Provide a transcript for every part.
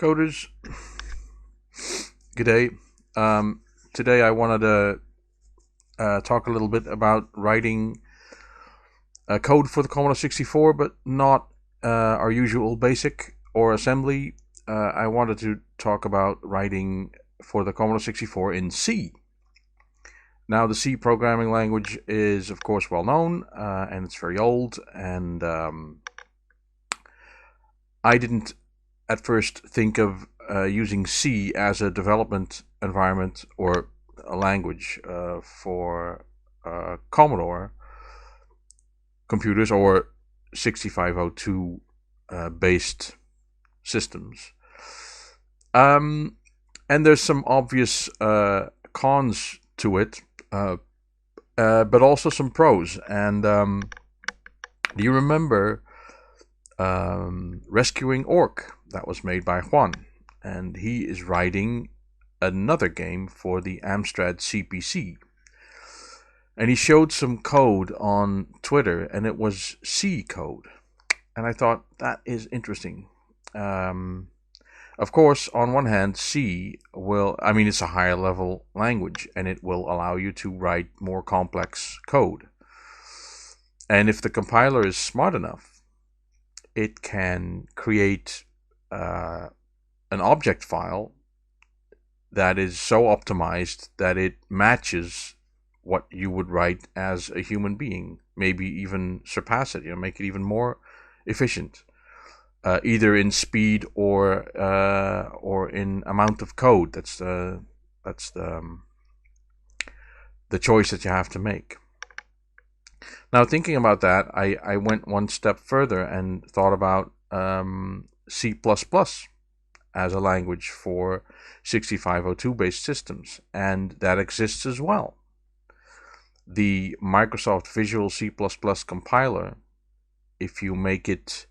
coders. Good day. Today I wanted to talk a little bit about writing code for the Commodore 64, but not our usual BASIC or assembly. I wanted to talk about writing for the Commodore 64 in C. Now, the C programming language is, of course, well known, and it's very old, and I didn't at first think of using C as a development environment or a language for Commodore computers or 6502 based systems. And there's some obvious cons to it, but also some pros. And do you remember Rescuing Orc? That was made by Juan, and he is writing another game for the Amstrad CPC. And he showed some code on Twitter, and it was C code. And I thought, that is interesting. Of course, on one hand, C it's a higher level language, and it will allow you to write more complex code. And if the compiler is smart enough, it can create an object file that is so optimized that it matches what you would write as a human being, maybe even surpass it, make it even more efficient, either in speed or in amount of code. That's the choice that you have to make. Now, thinking about that, I went one step further and thought about C++ as a language for 6502 based systems, and that exists as well. The Microsoft Visual C++ compiler, if you make it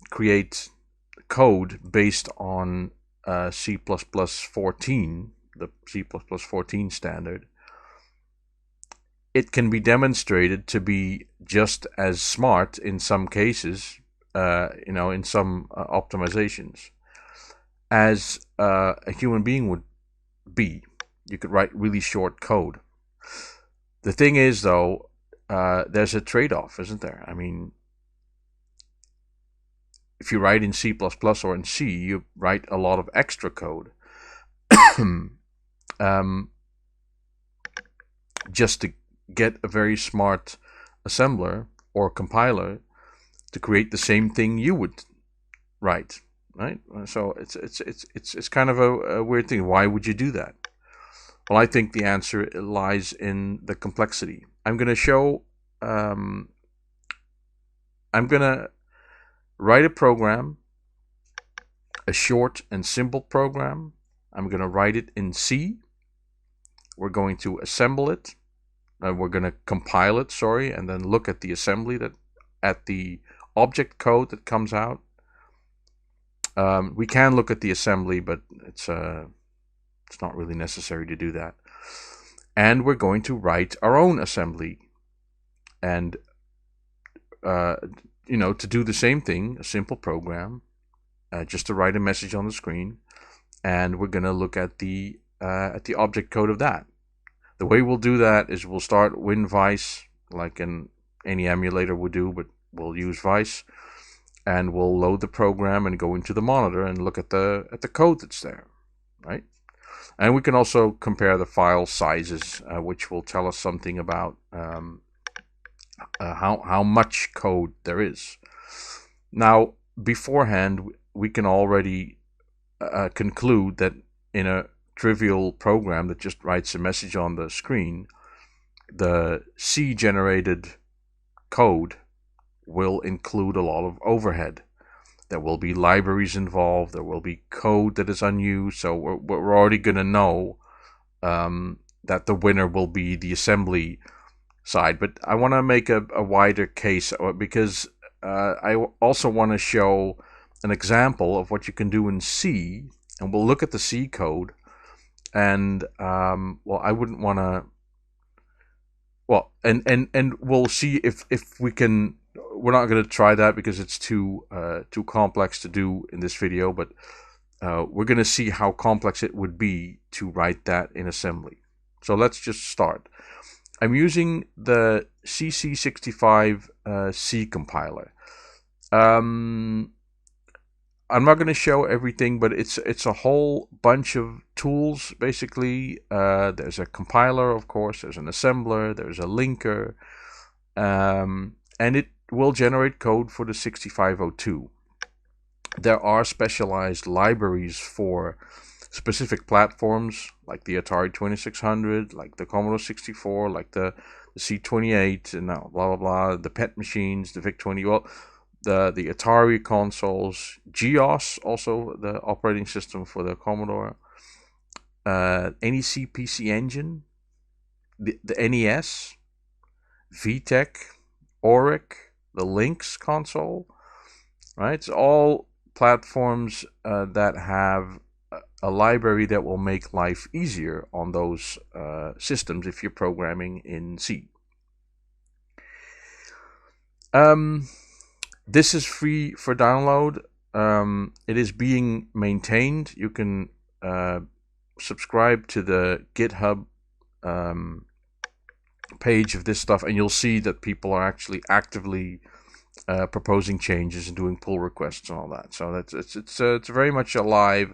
create code based on C++ 14, the C++ 14 standard, it can be demonstrated to be just as smart in some cases, in some optimizations, as a human being would be. You could write really short code. The thing is, though, there's a trade-off, isn't there? I mean, if you write in C++ or in C, you write a lot of extra code. Just to get a very smart assembler or compiler to create the same thing you would write, right? So it's kind of a weird thing. Why would you do that? Well, I think the answer lies in the complexity. I'm going to show. I'm going to write a program, a short and simple program. I'm going to write it in C. We're going to assemble it. We're going to compile it, and then look at the assembly at the object code that comes out. We can look at the assembly, but it's not really necessary to do that. And we're going to write our own assembly, and to do the same thing, a simple program, just to write a message on the screen, and we're going to look at the object code of that. The way we'll do that is we'll start WinVice, like any emulator would do, but we'll use Vice, and we'll load the program and go into the monitor and look at the code that's there, right? And we can also compare the file sizes, which will tell us something about how much code there is. Now, beforehand, we can already conclude that in a trivial program that just writes a message on the screen, the C-generated code will include a lot of overhead. There will be libraries involved. There will be code that is unused. So we're already going to know that the winner will be the assembly side. But I want to make a wider case, because I also want to show an example of what you can do in C. And we'll look at the C code. And I wouldn't want to. Well, and we'll see if we can we're not going to try that because it's too complex to do in this video, but we're going to see how complex it would be to write that in assembly. So let's just start. I'm using the c64 C compiler. I'm not going to show everything, but it's a whole bunch of tools basically. There's a compiler, of course. There's an assembler. There's a linker, and it will generate code for the 6502. There are specialized libraries for specific platforms, like the Atari 2600, like the Commodore 64, like the C28, and blah blah blah. The PET machines, the VIC-20. Well, the Atari consoles, GEOS, also the operating system for the Commodore, NEC PC Engine, the NES, VTech, Auric, the Lynx console, right? It's all platforms that have a library that will make life easier on those systems if you're programming in C. This is free for download. It is being maintained. You can subscribe to the GitHub page of this stuff, and you'll see that people are actually actively proposing changes and doing pull requests and all that. So it's very much a live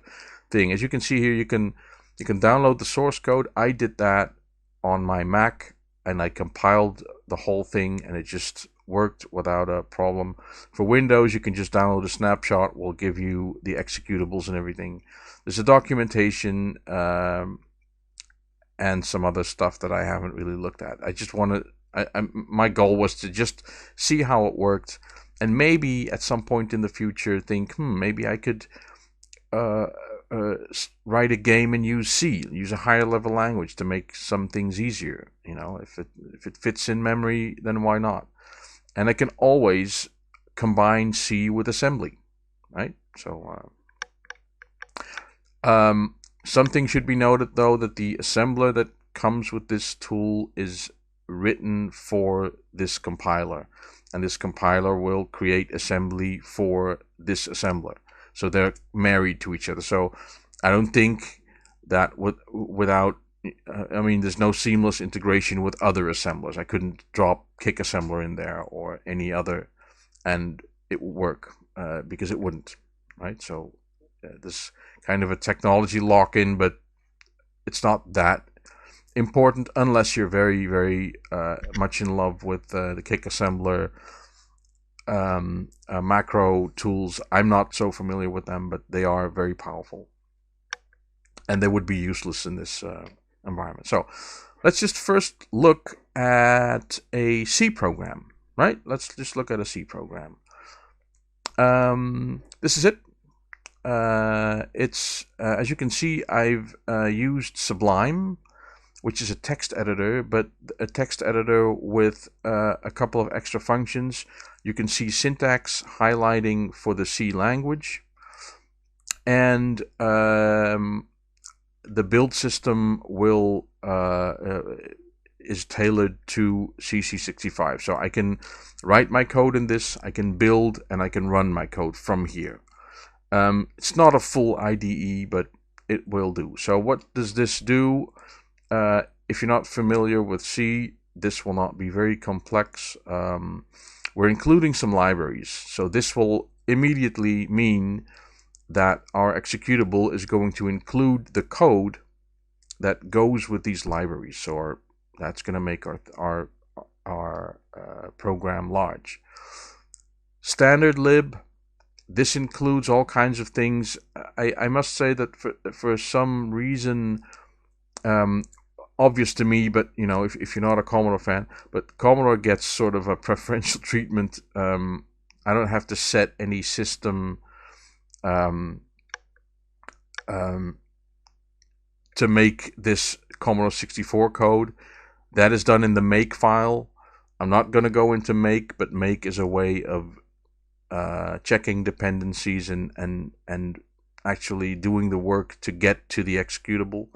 thing. As you can see here, you can download the source code. I did that on my Mac, and I compiled the whole thing, and it just worked without a problem. For Windows, you can just download a snapshot. We'll give you the executables and everything. There's a documentation and some other stuff that I haven't really looked at. I just want to. My goal was to just see how it worked, and maybe at some point in the future think, maybe I could write a game and use C, use a higher level language to make some things easier. You know, if it fits in memory, then why not? And I can always combine C with assembly, right? So something should be noted though, that the assembler that comes with this tool is written for this compiler, and this compiler will create assembly for this assembler. So they're married to each other. So I don't think that without, I mean, there's no seamless integration with other assemblers. I couldn't drop Kick Assembler in there or any other, and it would work because it wouldn't, right? So there's kind of a technology lock-in, but it's not that important unless you're very, very much in love with the Kick Assembler macro tools. I'm not so familiar with them, but they are very powerful, and they would be useless in this environment. So let's just first look at a C program, right? Let's just look at a C program. This is it. It's as you can see, I've used Sublime, which is a text editor, but a text editor with a couple of extra functions. You can see syntax highlighting for the C language, and the build system will is tailored to c64. So I can write my code in this, I can build, and I can run my code from here. It's not a full IDE, but it will do. So what does this do? If you're not familiar with C, this will not be very complex. We're including some libraries, so this will immediately mean that our executable is going to include the code that goes with these libraries. So that's going to make our program large. Standard lib. This includes all kinds of things. I must say that for some reason, obvious to me, but you know, if you're not a Commodore fan, but Commodore gets sort of a preferential treatment. I don't have to set any system to make this Commodore 64 code. That is done in the make file. I'm not going to go into make, but make is a way of checking dependencies and actually doing the work to get to the executable.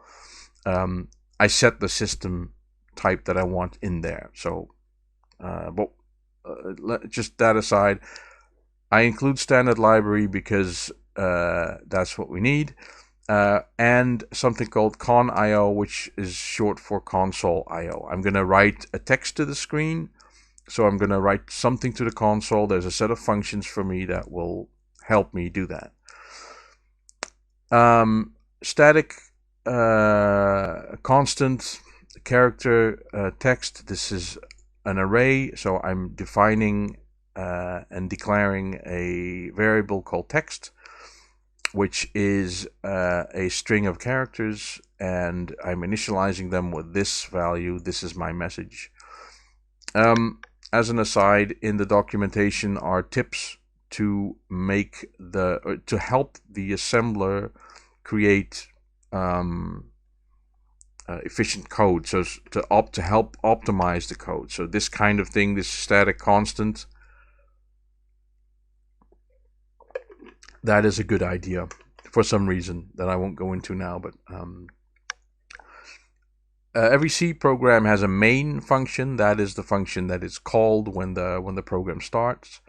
I set the system type that I want in there. So, but just that aside, I include standard library because that's what we need. And something called con.io, which is short for console I/O. I'm going to write a text to the screen, so I'm going to write something to the console. There's a set of functions for me that will help me do that. Static, constant, character, text. This is an array, so I'm defining and declaring a variable called text, which is a string of characters, and I'm initializing them with this value. This is my message. As an aside, in the documentation are tips to help the assembler create efficient code, so to help optimize the code. So this kind of thing, this static constant, that is a good idea for some reason that I won't go into now. But every C program has a main function. That is the function that is called when the program starts.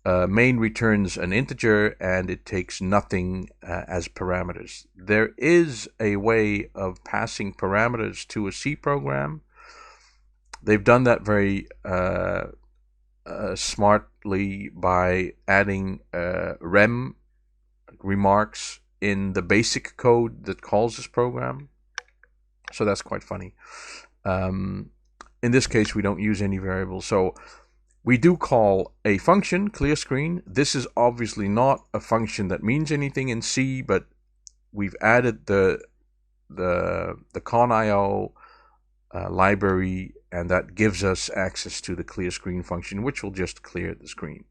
Main returns an integer, and it takes nothing as parameters. There is a way of passing parameters to a C program. They've done that very smartly by adding rem remarks in the basic code that calls this program. So that's quite funny. In this case, we don't use any variables. So we do call a function, clear screen. This is obviously not a function that means anything in C, but we've added the con.io library, and that gives us access to the clear screen function, which will just clear the screen.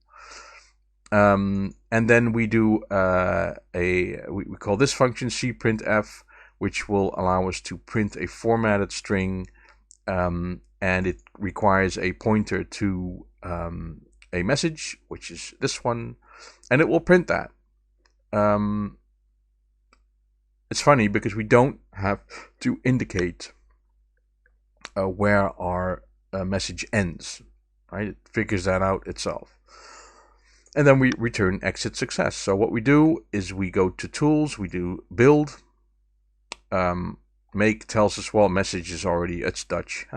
And then we do we call this function cprintf, which will allow us to print a formatted string, and it requires a pointer to a message, which is this one, and it will print that. It's funny because we don't have to indicate where our message ends, right? It figures that out itself. And then we return exit success. So what we do is we go to tools, we do build. Make tells us, well, message is already, it's Dutch,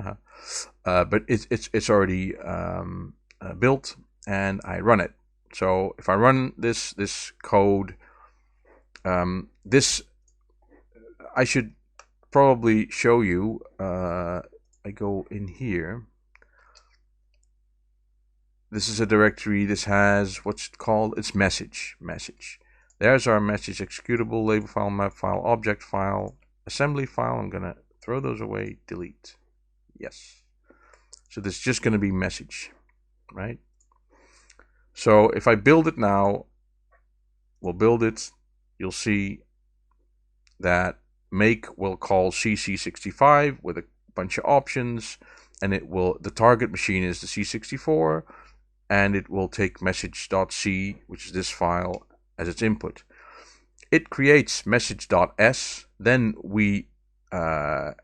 but it's already built, and I run it. So if I run this code, this I should probably show you. I go in here. This is a directory. This has what's it called? It's message. There's our message executable, label file, map file, object file, assembly file. I'm gonna throw those away, delete. Yes. So this is just gonna be message, right? So if I build it now, we'll build it. You'll see that make will call c64 with a bunch of options, and it will, the target machine is the c64, and it will take message.c, which is this file, as its input. It creates message.s, then we that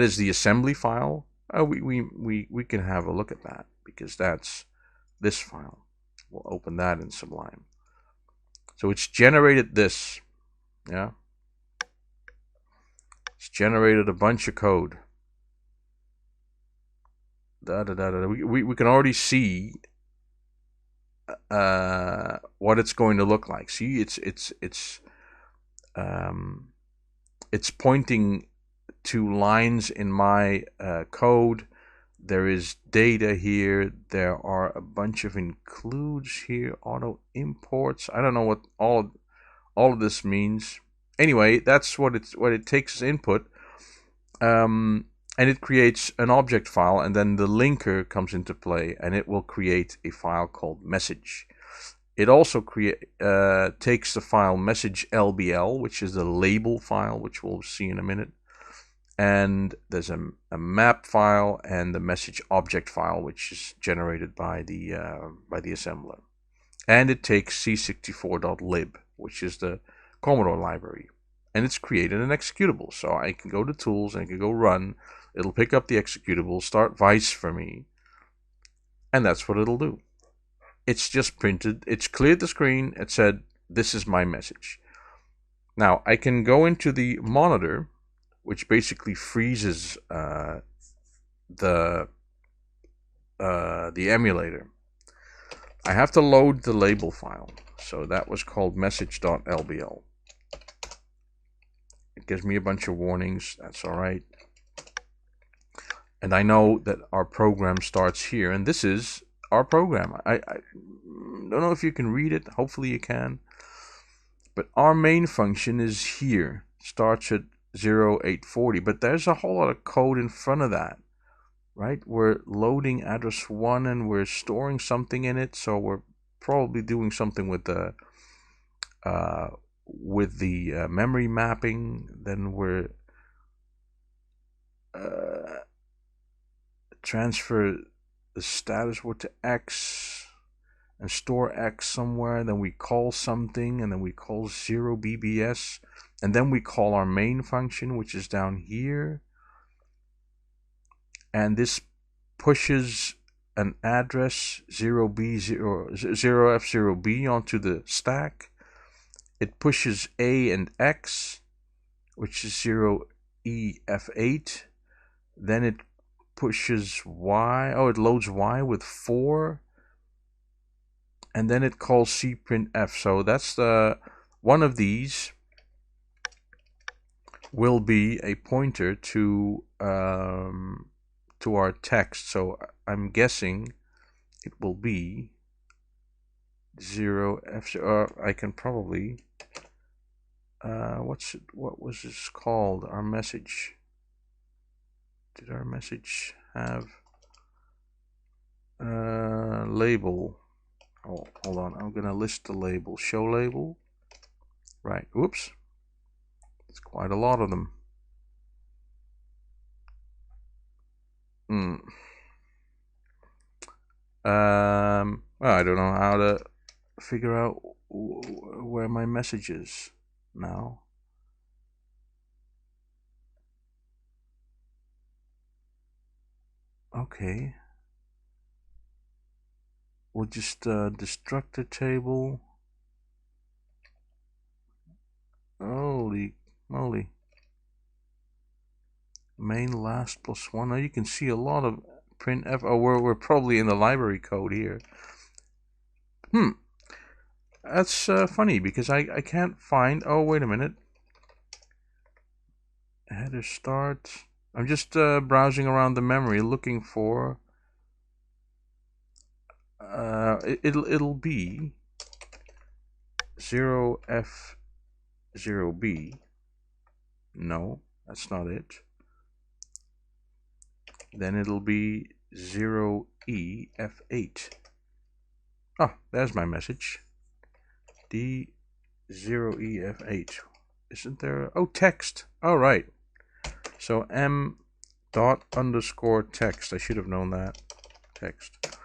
is the assembly file. We can have a look at that, because that's this file. We'll open that in Sublime. So it's generated this, yeah. It's generated a bunch of code. We can already see what it's going to look like. See, it's pointing to lines in my code. There is data here. There are a bunch of includes here, auto imports. I don't know what all of this means. Anyway, that's what it takes as input, and it creates an object file, and then the linker comes into play, and it will create a file called message. It also takes the file message LBL, which is the label file, which we'll see in a minute. And there's a map file and the message object file, which is generated by the assembler. And it takes c64.lib, which is the Commodore library, and it's created an executable. So I can go to tools and I can go run. It'll pick up the executable, start Vice for me, And that's what it'll do. It's just printed, it's cleared the screen, it said, this is my message. Now, I can go into the monitor, which basically freezes the emulator. I have to load the label file. So that was called message.lbl. It gives me a bunch of warnings. That's all right. And I know that our program starts here. And this is our program. I don't know if you can read it. Hopefully you can. But our main function is here. Starts at 0840. But there's a whole lot of code in front of that. Right? We're loading address 1 and we're storing something in it. So we're probably doing something with the memory mapping. Then we're transfer the status word to X and store X somewhere. Then we call something and then we call 0BBS. And then we call our main function, which is down here. And this pushes an address 0F0B onto the stack. It pushes A and X, which is 0EF8. Then it pushes Y. Oh, it loads Y with 4. And then it calls cprintf. So that's the one of these will be a pointer to our text. So I'm guessing it will be 0F0. I can probably what was this called? Our message. Did our message have label? Oh, hold on. I'm gonna list the label. Show label. Right. Oops. It's quite a lot of them. Well, I don't know how to figure out where my message is now. Okay. We'll just destructor table. Holy moly. Main last plus 1. Now you can see a lot of printf. Oh, we're probably in the library code here. That's funny because I can't find. Oh, wait a minute. Header start. I'm just browsing around the memory looking for. It'll be 0F0B. No, that's not it. Then it'll be 0EF8. Oh, there's my message. D0EF8. Isn't there? Oh, text. All right. So m._text. I should have known that. Text.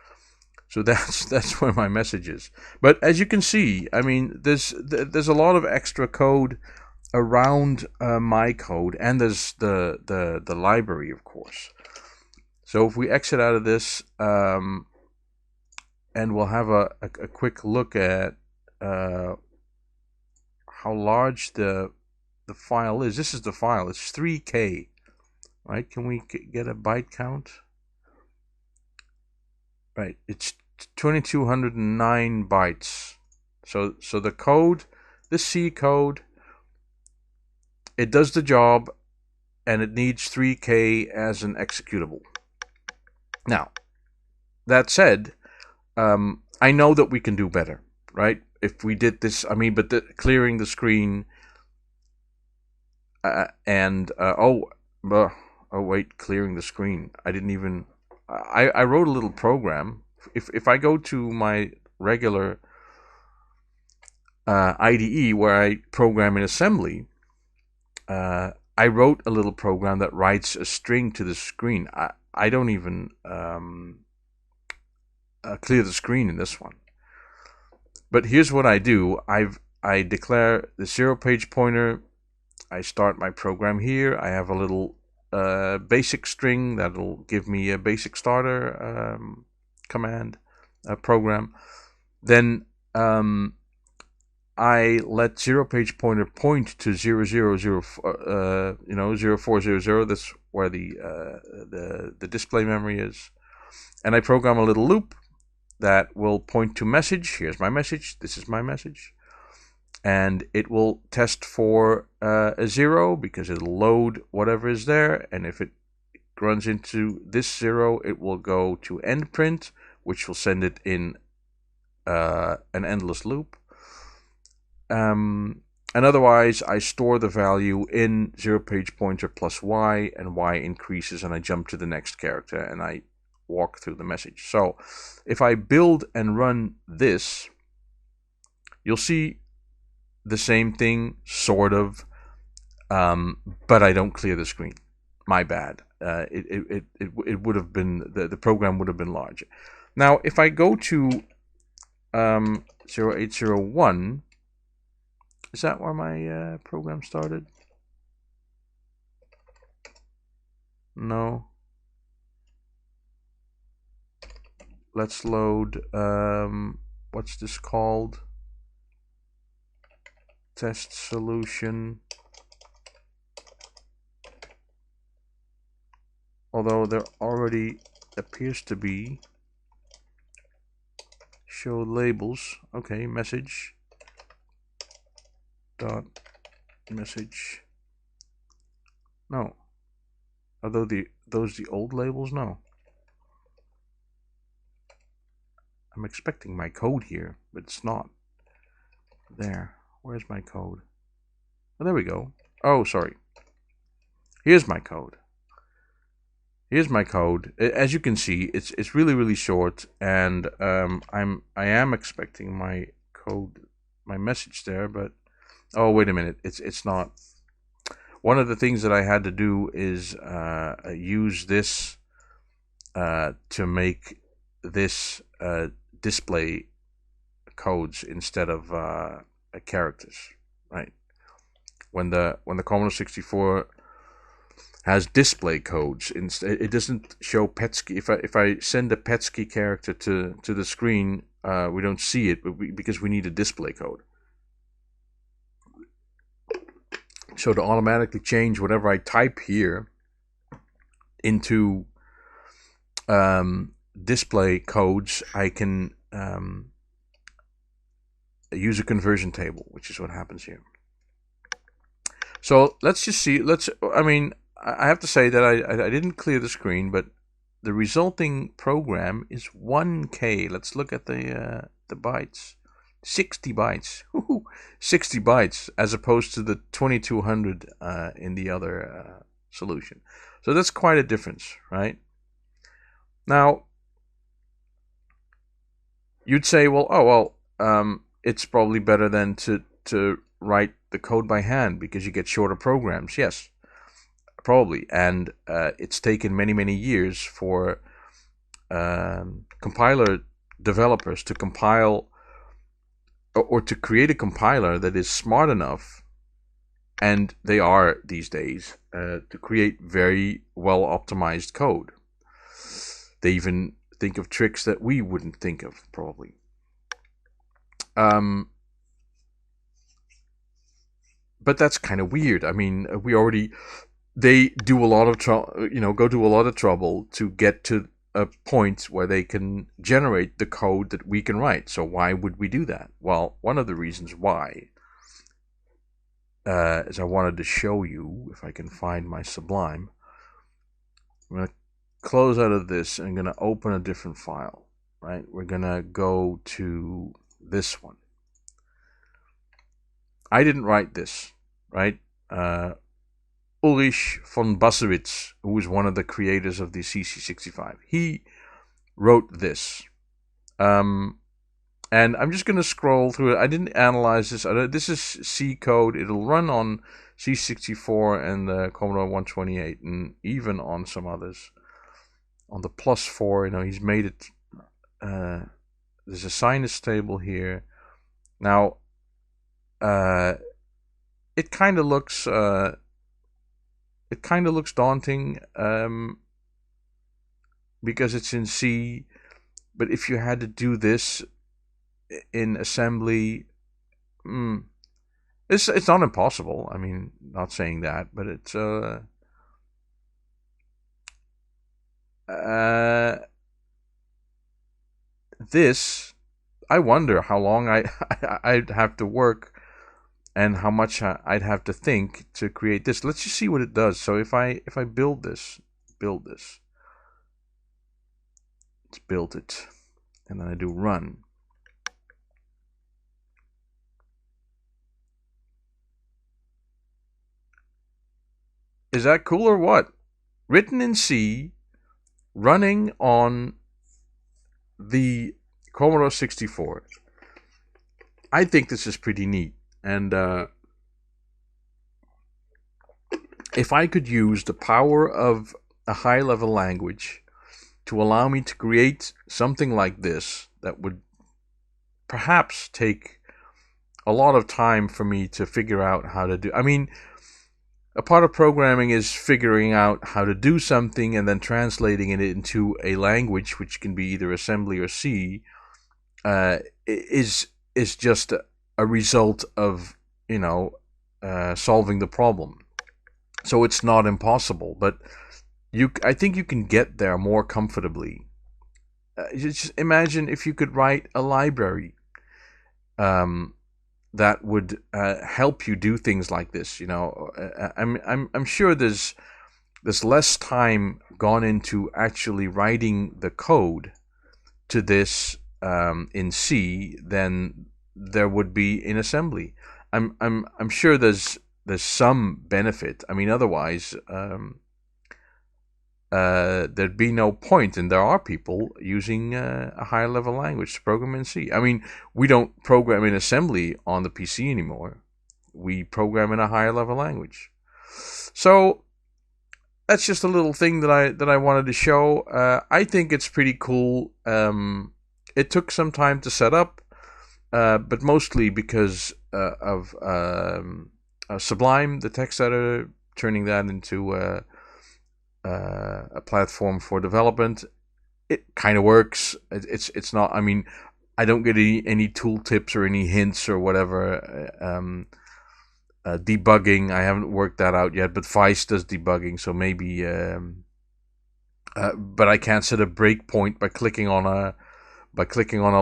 So that's where my message is. But as you can see, I mean, there's a lot of extra code around my code, and there's the library, of course. So if we exit out of this, and we'll have a quick look at how large the file is. This is the file. It's 3K, right? Can we get a byte count? Right, it's 2209 bytes. So the code, this C code, it does the job, and it needs 3K as an executable. Now, that said, I know that we can do better, right? If we did this, I mean, but clearing the screen, oh wait, clearing the screen. I didn't even. I wrote a little program. If I go to my regular IDE where I program in assembly, I wrote a little program that writes a string to the screen. I don't even clear the screen in this one. But here's what I do. I declare the 0-page pointer. I start my program here. I have a little basic string that'll give me a basic starter command program, then I let zero page pointer point to 0000, 0400. That's where the display memory is, and I program a little loop that will point to message. Here's my message. This is my message, and it will test for a 0 because it'll load whatever is there, and if it runs into this 0, it will go to end print, which will send it in an endless loop. And otherwise, I store the value in 0 page pointer plus Y, and Y increases, and I jump to the next character, and I walk through the message. So if I build and run this, you'll see the same thing, sort of, but I don't clear the screen. My bad. It would have been, the program would have been larger. Now, if I go to 0801, is that where my program started? No. Let's load, what's this called? Test solution. Although there already appears to be show labels. Okay, message. Dot message. No. Are those the old labels? No. I'm expecting my code here, but it's not. There. Where's my code? Oh, there we go. Oh, sorry. Here's my code. Here's my code. As you can see, it's really short, and I am expecting my code, my message there, but oh, wait a minute. It's not. One of the things that I had to do is use this to make this display codes instead of characters, right? When the Commodore 64 has display codes, it doesn't show Petsky. If I send a Petsky character to the screen, we don't see it, because we need a display code. So to automatically change whatever I type here into display codes, I can use a conversion table, which is what happens here. So let's just see. I have to say that I didn't clear the screen, but the resulting program is 1K. Let's look at the bytes. 60 bytes. 60 bytes as opposed to the 2200 in the other solution. So that's quite a difference, right? Now, you'd say, well, it's probably better than to write the code by hand because you get shorter programs. Yes, probably. And it's taken many years for compiler developers to compile or to create a compiler that is smart enough, and they are these days, to create very well optimized code. They even think of tricks that we wouldn't think of, probably. But that's kind of weird. I mean, they do a lot of go to a lot of trouble to get to a point where they can generate the code that we can write. So why would we do that? Well, one of the reasons why is I wanted to show you, if I can find my Sublime. I'm going to close out of this and I'm going to open a different file, right? We're going to go to this one. I didn't write this, right? Ulrich von Bassewitz, who was one of the creators of the c64, he wrote this. And I'm just going to scroll through it. I didn't analyze this. This is C code. It'll run on c64 and the Commodore 128, and even on some others. On the +4, he's made it. There's a sinus table here. Now, it kind of looks daunting, because it's in C. But if you had to do this in assembly, it's not impossible. I mean, not saying that, but it's this. I wonder how long I'd have to work and how much I'd have to think to create this. Let's just see what it does. So if I build this, let's build it, and then I do run. Is that cool or what? Written in C, running on the Commodore 64. I think this is pretty neat. And if I could use the power of a high-level language to allow me to create something like this that would perhaps take a lot of time for me to figure out how to do. I mean, a part of programming is figuring out how to do something and then translating it into a language, which can be either assembly or C, is just a result of, solving the problem. So it's not impossible, but I think you can get there more comfortably. Just imagine if you could write a library that would help you do things like this. I'm sure there's less time gone into actually writing the code to this in C than there would be in assembly. I'm sure there's some benefit. I mean, otherwise there'd be no point, and there are people using a higher level language to program in C. I mean, we don't program in assembly on the PC anymore. We program in a higher level language. So that's just a little thing that I wanted to show. I think it's pretty cool. It took some time to set up, but mostly because of Sublime, the text editor, turning that into a platform for development. It kind of works. It's not. I mean, I don't get any tool tips or any hints or whatever. Debugging, I haven't worked that out yet, but Vice does debugging, so maybe. But I can't set a breakpoint by clicking on a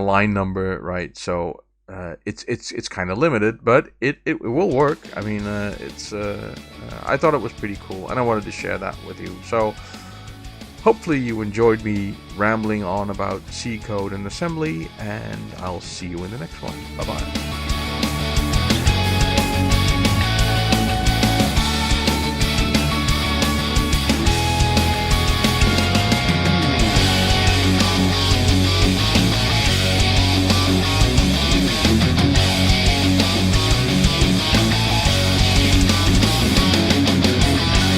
line number, right? So it's kind of limited, but it will work. I mean, I thought it was pretty cool, and I wanted to share that with you. So hopefully you enjoyed me rambling on about C code and assembly, and I'll see you in the next one. Bye bye.